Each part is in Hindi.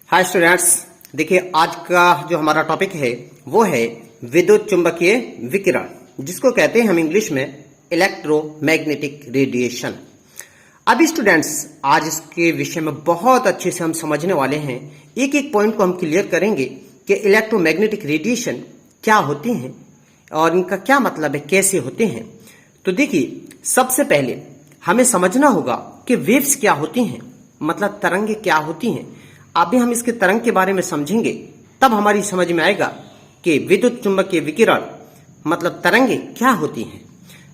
हाय स्टूडेंट्स, देखिए आज का जो हमारा टॉपिक है वो है विद्युत चुंबकीय विकिरण, जिसको कहते हैं हम इंग्लिश में इलेक्ट्रोमैग्नेटिक रेडिएशन। अब स्टूडेंट्स आज इसके विषय में बहुत अच्छे से हम समझने वाले हैं। एक एक पॉइंट को हम क्लियर करेंगे कि इलेक्ट्रोमैग्नेटिक रेडिएशन क्या होते हैं और इनका क्या मतलब है, कैसे होते हैं। तो देखिए, सबसे पहले हमें समझना होगा कि वेव्स क्या होती हैं, मतलब तरंगे क्या होती हैं। अभी हम इसके तरंग के बारे में समझेंगे, तब हमारी समझ में आएगा कि विद्युत चुंबकीय विकिरण मतलब तरंगे क्या होती हैं।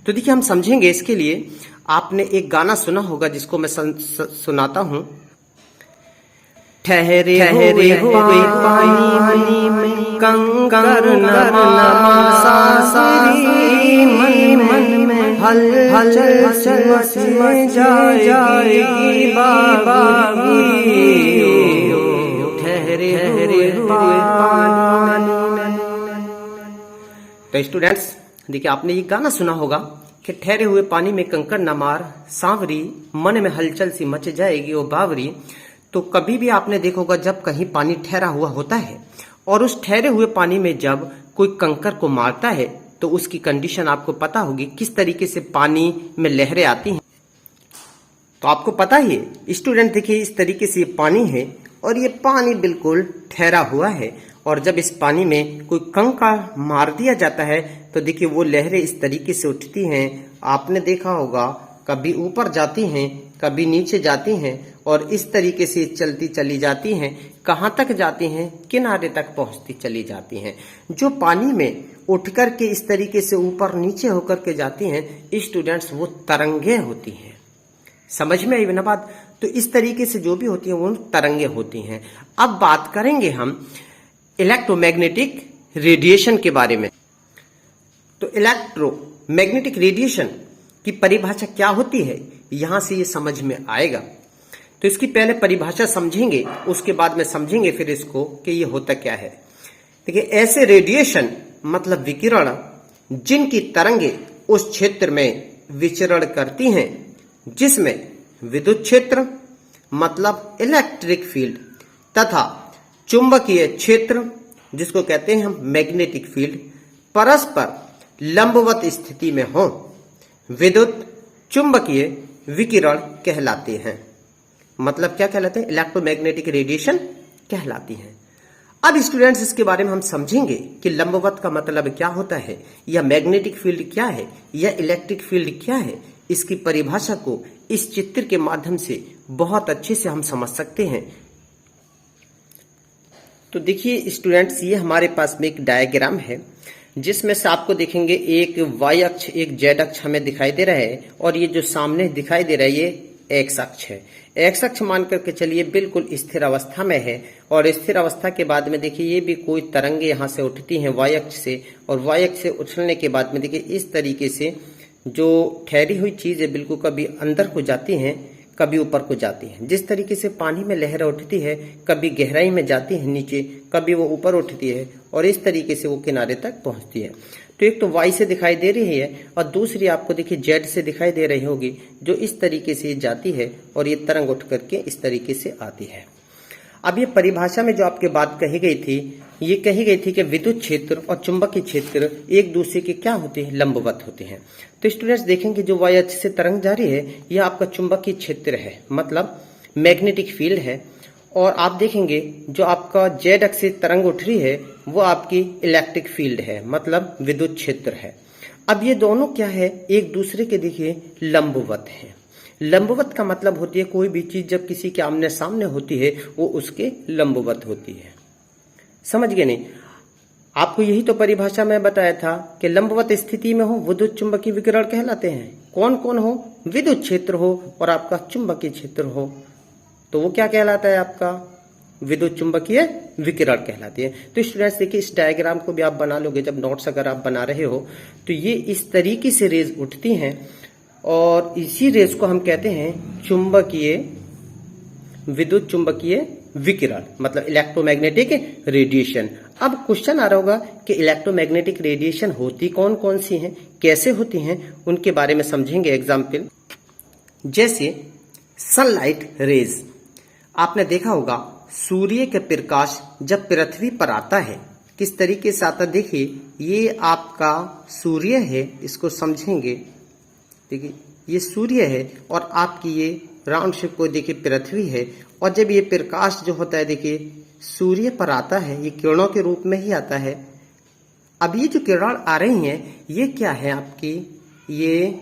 तो देखिए, हम समझेंगे इसके लिए आपने एक गाना सुना होगा जिसको मैं सुनाता हूं। ठहरे हुए पानी में कंकर नमा सारी मन में हलचल से जाएगी बाबी। ठहरे हुए पानी में। तो स्टूडेंट्स देखिए, आपने ये गाना सुना होगा कि ठहरे हुए पानी में कंकर न मार सांवरी, मन में हलचल सी मच जाएगी ओ बावरी। तो कभी भी आपने देखा होगा जब कहीं पानी ठहरा हुआ होता है और उस ठहरे हुए पानी में जब कोई कंकर को मारता है तो उसकी कंडीशन आपको पता होगी, किस तरीके से पानी में लहरें आती हैं। तो आपको पता ही है स्टूडेंट, देखिए इस तरीके से ये पानी है और ये पानी बिल्कुल ठहरा हुआ है, और जब इस पानी में कोई कंकर मार दिया जाता है तो देखिए वो लहरें इस तरीके से उठती हैं। आपने देखा होगा कभी ऊपर जाती हैं, कभी नीचे जाती हैं और इस तरीके से चलती चली जाती हैं। कहाँ तक जाती हैं? किनारे तक पहुंचती चली जाती हैं। जो पानी में उठ कर के इस तरीके से ऊपर नीचे होकर के जाती हैं स्टूडेंट्स, वो तरंगे होती हैं। समझ में आई ना बात? तो इस तरीके से जो भी होती है वो तरंगे होती हैं। अब बात करेंगे हम इलेक्ट्रोमैग्नेटिक रेडिएशन के बारे में। तो इलेक्ट्रोमैग्नेटिक रेडिएशन की परिभाषा क्या होती है, यहां से ये समझ में आएगा। तो इसकी पहले परिभाषा समझेंगे, उसके बाद में समझेंगे फिर इसको कि ये होता क्या है। देखिए, ऐसे रेडिएशन मतलब विकिरण जिनकी तरंगे उस क्षेत्र में विचरण करती हैं जिसमें विद्युत क्षेत्र मतलब इलेक्ट्रिक फील्ड तथा चुंबकीय क्षेत्र जिसको कहते हैं हम मैग्नेटिक फील्ड परस्पर लंबवत स्थिति में हो, विद्युत चुंबकीय विकिरण कहलाते हैं। मतलब क्या कहलाते हैं? इलेक्ट्रोमैग्नेटिक रेडिएशन कहलाती हैं। अब स्टूडेंट्स इसके बारे में हम समझेंगे कि लंबवत का मतलब क्या होता है, या मैग्नेटिक फील्ड क्या है, या इलेक्ट्रिक फील्ड क्या है। इसकी परिभाषा को इस चित्र के माध्यम से बहुत अच्छे से हम समझ सकते हैं। तो देखिए स्टूडेंट्स, ये हमारे पास में एक डायग्राम है जिसमें से आपको देखेंगे एक वाई अक्ष एक जेड अक्ष हमें दिखाई दे रहा है, और ये जो सामने दिखाई दे रहा है ये एक्स अक्ष है। एक्स अक्ष मान करके चलिए बिल्कुल स्थिर अवस्था में है, और स्थिर अवस्था के बाद में देखिए ये भी कोई तरंगे यहाँ से उठती हैं वाई अक्ष से, और वाई अक्ष से उछलने के बाद में देखिए इस तरीके से जो ठहरी हुई चीज है बिल्कुल कभी अंदर को जाती हैं, कभी ऊपर को जाती है। जिस तरीके से पानी में लहर उठती है, कभी गहराई में जाती है नीचे, कभी वो ऊपर उठती है और इस तरीके से वो किनारे तक पहुंचती है। तो एक तो वाई से दिखाई दे रही है और दूसरी आपको देखिए जेड से दिखाई दे रही होगी, जो इस तरीके से जाती है और ये तरंग उठ करके इस तरीके से आती है। अब ये परिभाषा में जो आपके बात कही गई थी, ये कही गई थी कि विद्युत क्षेत्र और चुंबकीय क्षेत्र एक दूसरे के क्या होते हैं? लंबवत होते हैं। तो स्टूडेंट्स देखेंगे जो वाई अक्ष से तरंग जा रही है यह आपका चुंबकीय क्षेत्र है, मतलब मैग्नेटिक फील्ड है, और आप देखेंगे जो आपका जेड अक्ष से तरंग उठ रही है वो आपकी इलेक्ट्रिक फील्ड है, मतलब विद्युत क्षेत्र है। अब ये दोनों क्या है? एक दूसरे के देखिए लंबवत है। लंबवत का मतलब होती है कोई भी चीज जब किसी के आमने सामने होती है वो उसके लंबवत होती है। समझ गए नहीं? आपको यही तो परिभाषा में बताया था कि लंबवत स्थिति में हो विद्युत चुंबकीय विकिरण कहलाते हैं। कौन कौन हो? विद्युत क्षेत्र हो और आपका चुंबकीय क्षेत्र हो, तो वो क्या कहलाता है? आपका विद्युत चुंबकीय विकिरण कहलाती है। तो स्टूडेंट्स देखिए, इस डायग्राम को भी आप बना लोगे जब नोट्स अगर आप बना रहे हो, तो ये इस तरीके से रेज उठती हैं और इसी रेज को हम कहते हैं चुंबकीय विद्युत चुंबकीय विकिरण, मतलब इलेक्ट्रोमैग्नेटिक रेडिएशन। अब क्वेश्चन आ रहा होगा कि इलेक्ट्रोमैग्नेटिक रेडिएशन होती कौन कौन सी हैं, कैसे होती हैं, उनके बारे में समझेंगे। एग्जाम्पल जैसे सनलाइट रेज, आपने देखा होगा सूर्य का प्रकाश जब पृथ्वी पर आता है किस तरीके से आता, देखिए ये आपका सूर्य है, इसको समझेंगे। देखिए ये सूर्य है और आपकी ये राउंड शेप को देखिए पृथ्वी है, और जब ये प्रकाश जो होता है देखिए सूर्य पर आता है, ये किरणों के रूप में ही आता है। अब ये जो किरण आ रही हैं ये क्या है आपकी, ये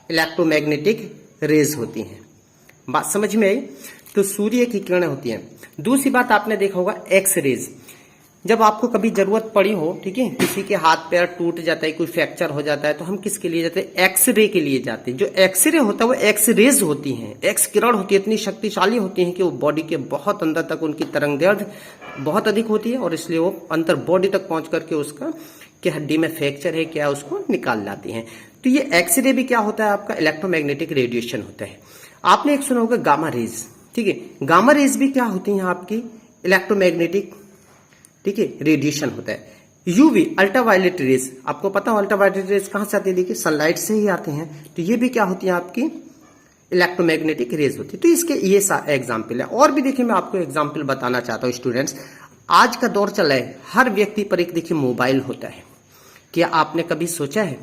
इलेक्ट्रोमैग्नेटिक रेज होती हैं। बात समझ में आई? तो सूर्य की किरणें होती हैं। दूसरी बात आपने देखा होगा एक्स रेज, जब आपको कभी जरूरत पड़ी हो, ठीक है, किसी के हाथ पैर टूट जाता है, कोई फ्रैक्चर हो जाता है, तो हम किसके लिए जाते हैं, एक्सरे के लिए जाते हैं। जो एक्सरे होता है वो एक्स रेज होती हैं, एक्स किरण होती है, इतनी शक्तिशाली होती हैं कि वो बॉडी के बहुत अंदर तक उनकी तरंग दैर्ध्य बहुत अधिक होती है, और इसलिए वो अंतर बॉडी तक पहुंच करके उसका कि हड्डी में फ्रैक्चर है क्या उसको निकाल लाती हैं। तो ये एक्सरे भी क्या होता है आपका, इलेक्ट्रोमैग्नेटिक रेडिएशन होता है। आपने एक सुना होगा गामा रेज, ठीक है, गामा रेज भी क्या होती है आपकी, इलेक्ट्रोमैग्नेटिक, ठीक है, रेडिएशन होता है। यूवी अल्ट्रावायलेट रेज, आपको पता हो अल्ट्रावायलेट रेज कहां से आती है, देखिए सनलाइट से ही आते हैं, तो ये भी क्या होती है आपकी इलेक्ट्रोमैग्नेटिक रेज होती है। तो इसके ये एग्जाम्पल है, और भी देखिए मैं आपको एग्जाम्पल बताना चाहता हूं स्टूडेंट्स। आज का दौर चला है, हर व्यक्ति पर एक देखिए मोबाइल होता है। क्या आपने कभी सोचा है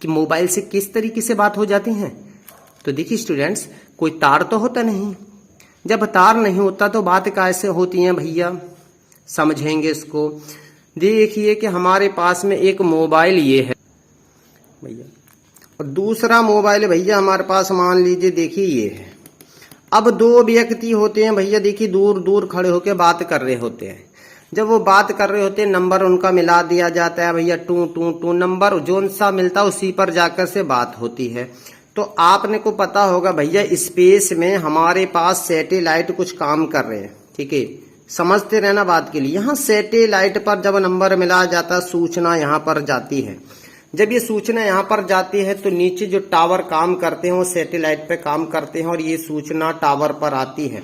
कि मोबाइल से किस तरीके से बात हो जाती है? तो देखिए स्टूडेंट्स, कोई तार तो होता नहीं, जब तार नहीं होता तो बात कैसे होती है भैया, समझेंगे इसको। देखिए कि हमारे पास में एक मोबाइल ये है भैया, और दूसरा मोबाइल भैया हमारे पास मान लीजिए देखिए ये है। अब दो व्यक्ति होते हैं भैया, देखिए दूर दूर खड़े होकर बात कर रहे होते हैं। जब वो बात कर रहे होते हैं नंबर उनका मिला दिया जाता है भैया, टू टू टू, नंबर जोन सा मिलता है उसी पर जाकर से बात होती है। तो आपने को पता होगा भैया स्पेस में हमारे पास सैटेलाइट कुछ काम कर रहे हैं, ठीक है, समझते रहना बात के लिए। यहाँ सैटेलाइट पर जब नंबर मिला जाता सूचना यहाँ पर जाती है। जब ये सूचना यहाँ पर जाती है तो नीचे जो टावर काम करते हैं वो सैटेलाइट पे काम करते हैं और ये सूचना टावर पर आती है।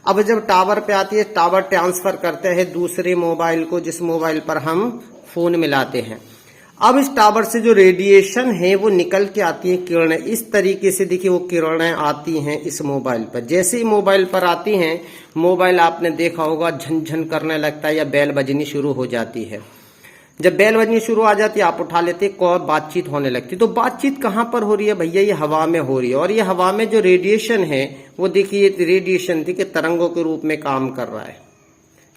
अब जब टावर पे आती है टावर ट्रांसफर करते हैं दूसरे मोबाइल को, जिस मोबाइल पर हम फोन मिलाते हैं। अब इस टावर से जो रेडिएशन है वो निकल के आती है किरणें, इस तरीके से देखिए वो किरणें आती हैं इस मोबाइल पर। जैसे ही मोबाइल पर आती हैं, मोबाइल आपने देखा होगा झनझन करने लगता है या बेल बजनी शुरू हो जाती है। जब बेल बजनी शुरू आ जाती है आप उठा लेते, कॉल बातचीत होने लगती। तो बातचीत कहाँ पर हो रही है भैया, ये हवा में हो रही है, और ये हवा में जो रेडिएशन है वो देखिए रेडिएशन देखिए तरंगों के रूप में काम कर रहा है।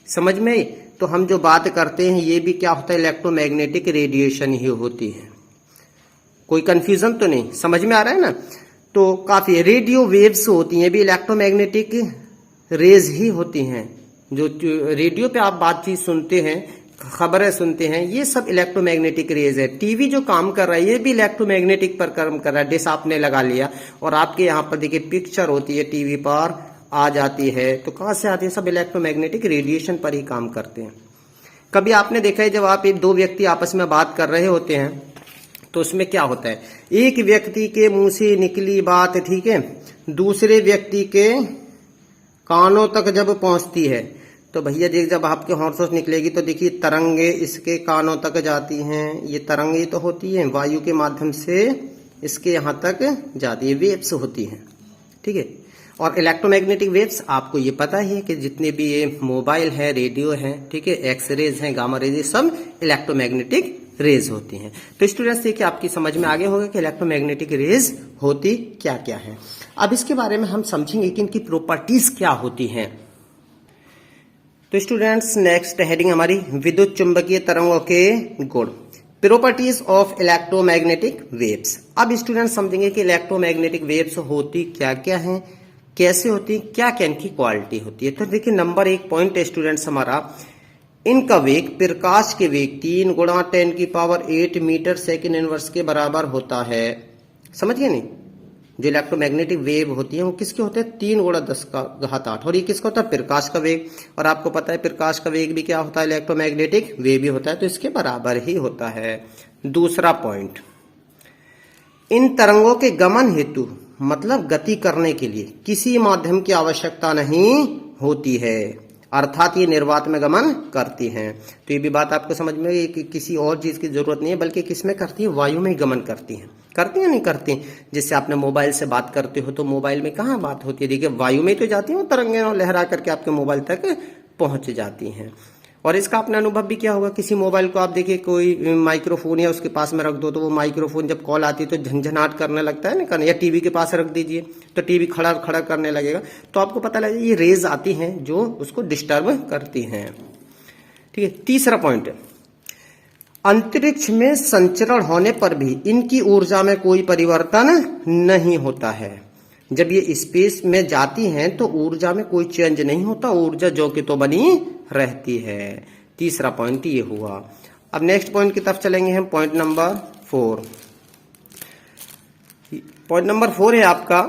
समझ में? तो हम जो बात करते हैं ये भी क्या होता है, इलेक्ट्रोमैग्नेटिक रेडिएशन ही होती है। कोई कंफ्यूजन तो नहीं, समझ में आ रहा है ना? तो काफी रेडियो वेव्स होती हैं भी इलेक्ट्रोमैग्नेटिक रेज ही होती हैं। जो रेडियो पे आप बातचीत सुनते हैं, खबरें सुनते हैं, ये सब इलेक्ट्रोमैग्नेटिक रेज है। टीवी जो काम कर रहा है ये भी इलेक्ट्रोमैग्नेटिक पर काम कर रहा है। डिश आपने लगा लिया और आपके यहाँ पर देखिए पिक्चर होती है टीवी पर आ जाती है, तो कहां से आती है, सब इलेक्ट्रोमैग्नेटिक रेडिएशन पर ही काम करते हैं। कभी आपने देखा है जब आप दो व्यक्ति आपस में बात कर रहे होते हैं तो उसमें क्या होता है, एक व्यक्ति के मुंह से निकली बात, ठीक है, दूसरे व्यक्ति के कानों तक जब पहुंचती है तो भैया देख जब आपके होंठ से निकलेगी तो देखिए तरंगे इसके कानों तक जाती हैं। ये तरंगे तो होती हैं वायु के माध्यम से इसके यहाँ तक जाती है, वेव्स होती हैं, ठीक है। और इलेक्ट्रोमैग्नेटिक वेव्स आपको ये पता ही है कि जितने भी ये मोबाइल है, रेडियो है, ठीक है, एक्स रेज हैं, गामा रेज, सब इलेक्ट्रोमैग्नेटिक रेज होती हैं। तो स्टूडेंट्स देखिए आपकी समझ में आ गया होगा कि इलेक्ट्रोमैग्नेटिक रेज होती क्या क्या है। अब इसके बारे में हम समझेंगे कि इनकी प्रॉपर्टीज क्या होती हैं। तो स्टूडेंट्स नेक्स्ट हेडिंग हमारी विद्युत चुंबकीय तरंगों के गुण, प्रॉपर्टीज ऑफ इलेक्ट्रोमैग्नेटिक वेव्स। अब स्टूडेंट्स समझेंगे कि इलेक्ट्रोमैग्नेटिक वेव्स होती क्या क्या हैं, कैसे होती, क्या क्या इनकी क्वालिटी होती है। तो देखिए नंबर 1 पॉइंट है स्टूडेंट्स हमारा, इनका वेग प्रकाश के वेग 3 गुणा 10⁸ मीटर सेकेंड इनवर्स के बराबर होता है। समझ गए नहीं? जो इलेक्ट्रोमैग्नेटिक वेव होती है वो किसके होते हैं, 3 गुणा 10⁸ और ये किसका होता है, प्रकाश का वेग। और आपको पता है प्रकाश का वेग भी क्या होता है, इलेक्ट्रोमैग्नेटिक वेव भी होता है, तो इसके बराबर ही होता है। दूसरा पॉइंट, इन तरंगों के गमन हेतु मतलब गति करने के लिए किसी माध्यम की आवश्यकता नहीं होती है, अर्थात ये निर्वात में गमन करती हैं। तो ये भी बात आपको समझ में कि किसी और चीज की जरूरत नहीं है, बल्कि किसमें करती है, वायु में ही गमन करती हैं। करती है नहीं करती? जैसे आपने मोबाइल से बात करते हो तो मोबाइल में कहाँ बात होती है? देखिए वायु में तो जाती है, वो तरंगें लहरा करके आपके मोबाइल तक पहुंच जाती हैं। और इसका अपना अनुभव भी क्या होगा, किसी मोबाइल को आप देखिए कोई माइक्रोफोन या उसके पास में रख दो तो वो माइक्रोफोन जब कॉल आती है तो झंझनाहट करने लगता है ना, या टीवी के पास रख दीजिए तो टीवी खड़ा खड़ा करने लगेगा, तो आपको पता लगेगा ये रेज आती हैं जो उसको डिस्टर्ब करती हैं। ठीक है, तीसरा पॉइंट, अंतरिक्ष में संचरण होने पर भी इनकी ऊर्जा में कोई परिवर्तन नहीं होता है। जब ये स्पेस में जाती हैं तो ऊर्जा में कोई चेंज नहीं होता, ऊर्जा जो कि तो बनी रहती है। तीसरा पॉइंट ये हुआ। अब नेक्स्ट पॉइंट की तरफ चलेंगे हम, पॉइंट नंबर 4। पॉइंट नंबर 4 है आपका,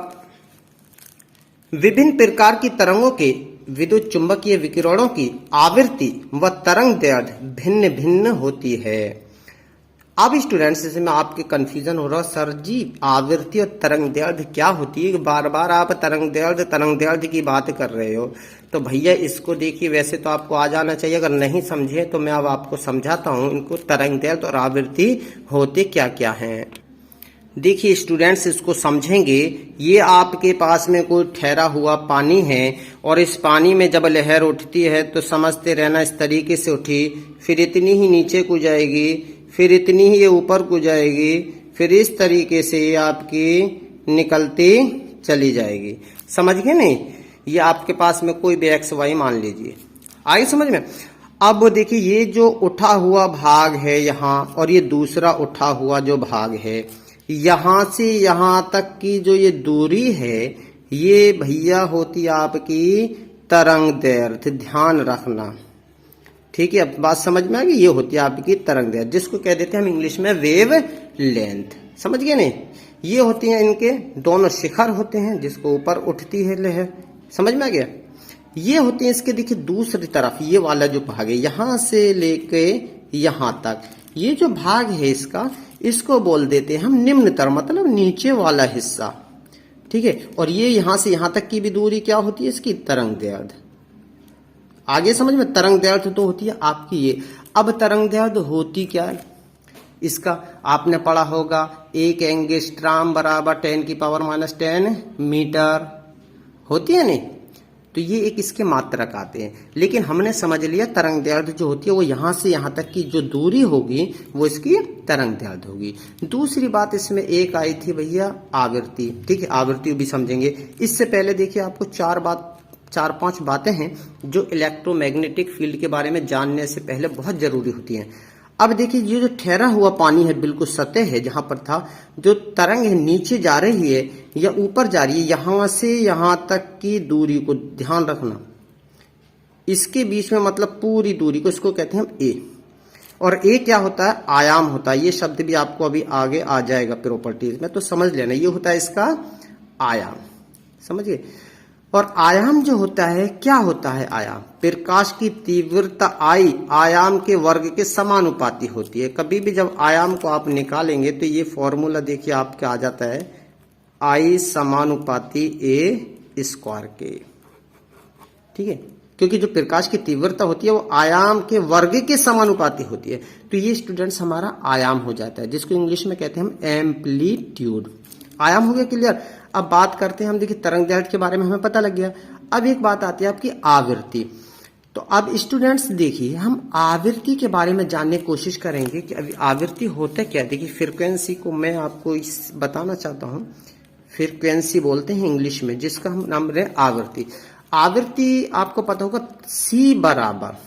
विभिन्न प्रकार की तरंगों के विद्युत चुंबकीय विकिरणों की आवृत्ति व तरंग दैर्ध्य भिन्न भिन्न होती है। अब स्टूडेंट्स इसमें आपके कंफ्यूजन हो रहा, सर जी आवृत्ति और तरंग दैर्ध्य क्या होती है? बार बार आप तरंग दैर्ध्य की बात कर रहे हो। तो भैया इसको देखिए, वैसे तो आपको आ जाना चाहिए, अगर नहीं समझे तो मैं अब आपको समझाता हूं इनको तरंग दैर्ध्य और आवृत्ति होते क्या क्या हैं। देखिए स्टूडेंट्स इसको समझेंगे, ये आपके पास में कोई ठहरा हुआ पानी है और इस पानी में जब लहर उठती है तो समझते रहना इस तरीके से उठी, फिर इतनी ही नीचे को जाएगी, फिर इतनी ही ये ऊपर को जाएगी, फिर इस तरीके से ये आपकी निकलती चली जाएगी। समझ गए नहीं? ये आपके पास में कोई भी एक्स वाई मान लीजिए, आगे समझ में। अब देखिए ये जो उठा हुआ भाग है यहाँ, और ये दूसरा उठा हुआ जो भाग है, यहां से यहां तक की जो ये दूरी है, ये भैया होती आपकी तरंग दैर्ध्य, ध्यान रखना। ठीक है, अब बात समझ में आ गई? ये होती है आपकी तरंग दैर्ध्य, जिसको कह देते हैं हम इंग्लिश में वेव लेंथ। समझ गए नहीं? ये होती हैं इनके दोनों शिखर होते हैं जिसको ऊपर उठती है लहर। समझ में आ गया? ये होती है इसके देखिए दूसरी तरफ, ये वाला जो भाग है यहां से लेके यहां तक, ये जो भाग है इसका, इसको बोल देते हैं हम निम्नतर, मतलब नीचे वाला हिस्सा। ठीक है, और ये यहां से यहां तक की भी दूरी क्या होती है इसकी? तरंग दैर्ध्य। आगे समझ में? तरंग दैर्ध्य तो होती है आपकी ये। अब तरंग दैर्ध्य होती क्या है इसका? आपने पढ़ा होगा 1 एंगस्ट्रॉम बराबर 10⁻⁻10 मीटर होती है नहीं? तो ये एक इसके मात्रक आते हैं, लेकिन हमने समझ लिया तरंग दैर्ध्य जो होती है वो यहां से यहां तक की जो दूरी होगी वो इसकी तरंग दैर्ध्य होगी। दूसरी बात इसमें एक आई थी भैया आवृत्ति। ठीक है, आवृत्ति भी समझेंगे। इससे पहले देखिए आपको 4-5 बातें हैं जो इलेक्ट्रोमैग्नेटिक फील्ड के बारे में जानने से पहले बहुत जरूरी होती हैं। अब देखिए ये जो ठहरा हुआ पानी है, बिल्कुल सतह है जहां पर था, जो तरंग है नीचे जा रही है या ऊपर जा रही है, यहां से यहां तक की दूरी को ध्यान रखना, इसके बीच में मतलब पूरी दूरी को, इसको कहते हैं हम ए। और ए क्या होता है? आयाम होता है। ये शब्द भी आपको अभी आगे आ जाएगा प्रॉपर्टीज में, तो समझ लेना ये होता है इसका आयाम। समझिए? और आयाम जो होता है, क्या होता है आयाम? प्रकाश की तीव्रता आई आयाम के वर्ग के समानुपाती होती है। कभी भी जब आयाम को आप निकालेंगे तो ये फॉर्मूला देखिए आपका आ जाता है आई समानुपाती ए स्क्वायर के। ठीक है, क्योंकि जो प्रकाश की तीव्रता होती है वो आयाम के वर्ग के समानुपाती होती है, तो ये स्टूडेंट्स हमारा आयाम हो जाता है, जिसको इंग्लिश में कहते हैं हम एम्पलीट्यूड। आयाम हो गया क्लियर? अब बात करते हैं हम, देखिए तरंग दैर्ध्य के बारे में हमें पता लग गया। अब एक बात आती है आपकी आवृत्ति। तो अब स्टूडेंट्स देखिए हम आवृत्ति के बारे में जानने की कोशिश करेंगे कि अभी आवृत्ति होता क्या। देखिए फ्रीक्वेंसी को मैं आपको बताना चाहता हूं, फ्रीक्वेंसी बोलते हैं इंग्लिश में, जिसका हम नाम रहे आवृत्ति। आवृत्ति आपको पता होगा सी बराबर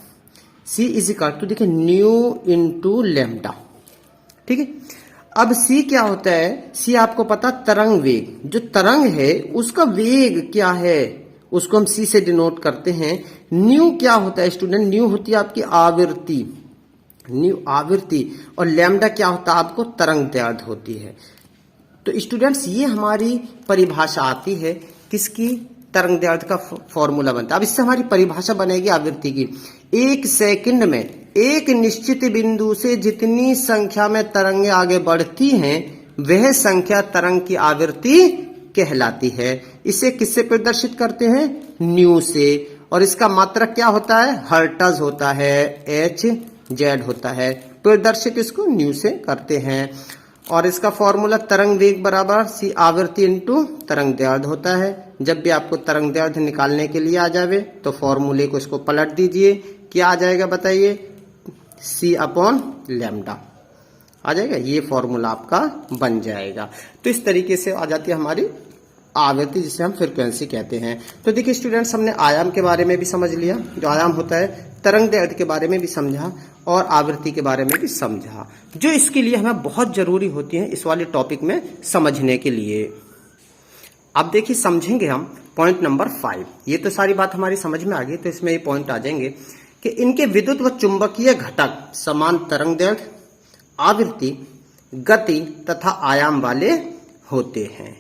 सी इज इक्वल टू देखिए न्यू इंटू लैम्डा। ठीक है, अब c क्या होता है? c आपको पता तरंग वेग, जो तरंग है उसका वेग क्या है उसको हम c से डिनोट करते हैं। न्यू क्या होता है स्टूडेंट? न्यू होती है आपकी आवृत्ति, न्यू आवृत्ति, और लैम्डा क्या होता है आपको? तरंग दैर्ध्य होती है। तो स्टूडेंट्स ये हमारी परिभाषा आती है किसकी? तरंग दैर्ध्य का फॉर्मूला बनता है। अब इससे हमारी परिभाषा बनेगी आवृत्ति की। 1 सेकंड में एक निश्चित बिंदु से जितनी संख्या में तरंगें आगे बढ़ती हैं वह संख्या तरंग की आवृत्ति कहलाती है। इसे किससे प्रदर्शित करते हैं? न्यू से। और इसका मात्रक क्या होता है? हर्ट्ज होता है, Hz होता है। प्रदर्शित इसको न्यू से करते हैं। और इसका फॉर्मूला तरंग वेग बराबर c आवृत्ति इंटू तरंग दैर्ध्य होता है। जब भी आपको तरंग दैर्ध्य निकालने के लिए आ जावे तो फॉर्मूले को इसको पलट दीजिए, क्या आ जाएगा बताइए, c अपॉन लैम्डा आ जाएगा। ये फॉर्मूला आपका बन जाएगा। तो इस तरीके से आ जाती है हमारी आवृत्ति, जिसे हम फ्रीक्वेंसी कहते हैं। तो देखिए स्टूडेंट्स, हमने आयाम के बारे में भी समझ लिया, जो आयाम होता है, तरंग दैर्ध्य के बारे में भी समझा और आवृत्ति के बारे में भी समझा, जो इसके लिए हमें बहुत जरूरी होती है इस वाले टॉपिक में समझने के लिए। अब देखिए समझेंगे हम पॉइंट नंबर 5। ये तो सारी बात हमारी समझ में आ गई, तो इसमें ये पॉइंट आ जाएंगे कि इनके विद्युत व चुंबकीय घटक समान तरंग दैर्ध्य, आवृत्ति, गति तथा आयाम वाले होते हैं,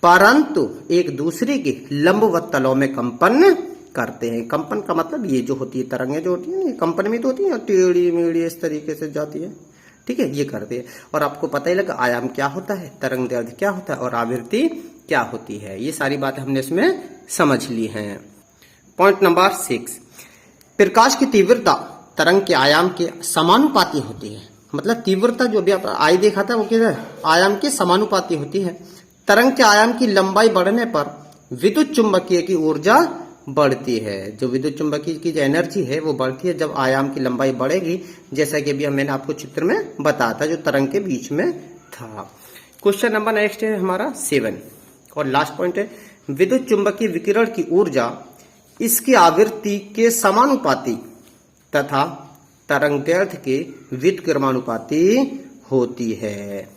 परंतु एक दूसरे के लंबवत तलों में कंपन करते हैं। कंपन का मतलब ये जो होती है तरंगें जो होती है, कंपन में तो होती है, टेढ़ी मेढ़ी इस तरीके से जाती है, ठीक है, ये करते हैं। और आपको पता ही लगा आयाम क्या होता है, तरंग दैर्ध्य क्या होता है और आवृत्ति क्या होती है। ये सारी बातें हमने इसमें समझ ली हैं। पॉइंट नंबर 6, प्रकाश की तीव्रता तरंग के आयाम के समानुपाती होती है। मतलब तीव्रता जो भी आप आई देखा था वो क्या आयाम के समानुपाती होती है। तरंग के आयाम की लंबाई बढ़ने पर विद्युत चुंबकीय की ऊर्जा बढ़ती है। जो विद्युत चुंबकीय की जो एनर्जी है वो बढ़ती है जब आयाम की लंबाई बढ़ेगी, जैसा कि अभी मैंने आपको चित्र में बताया था जो तरंग के बीच में था। क्वेश्चन नंबर नेक्स्ट है हमारा 7 और लास्ट पॉइंट है, विद्युत चुंबकीय विकिरण की ऊर्जा इसकी आवृत्ति के समानुपाती तथा तरंग दैर्ध्य के व्युत्क्रमानुपाती होती है।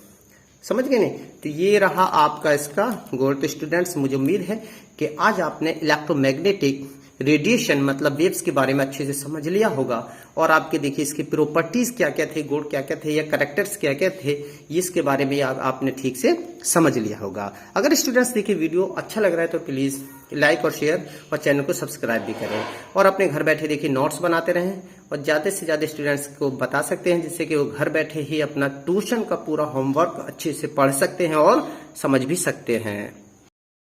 समझ गए नहीं? तो ये रहा आपका इसका गोल। तो स्टूडेंट्स, मुझे उम्मीद है कि आज आपने इलेक्ट्रोमैग्नेटिक रेडिएशन मतलब वेव्स के बारे में अच्छे से समझ लिया होगा और आपके देखिए इसके प्रॉपर्टीज क्या क्या थे, गुण क्या क्या थे या कैरेक्टर्स क्या क्या थे, इसके बारे में आपने ठीक से समझ लिया होगा। अगर स्टूडेंट्स देखिए वीडियो अच्छा लग रहा है तो प्लीज लाइक और शेयर और चैनल को सब्सक्राइब भी करें और अपने घर बैठे देखिए नोट्स बनाते रहें और ज्यादा से ज्यादा स्टूडेंट्स को बता सकते हैं, जिससे कि वो घर बैठे ही अपना ट्यूशन का पूरा होमवर्क अच्छे से पढ़ सकते हैं और समझ भी सकते हैं।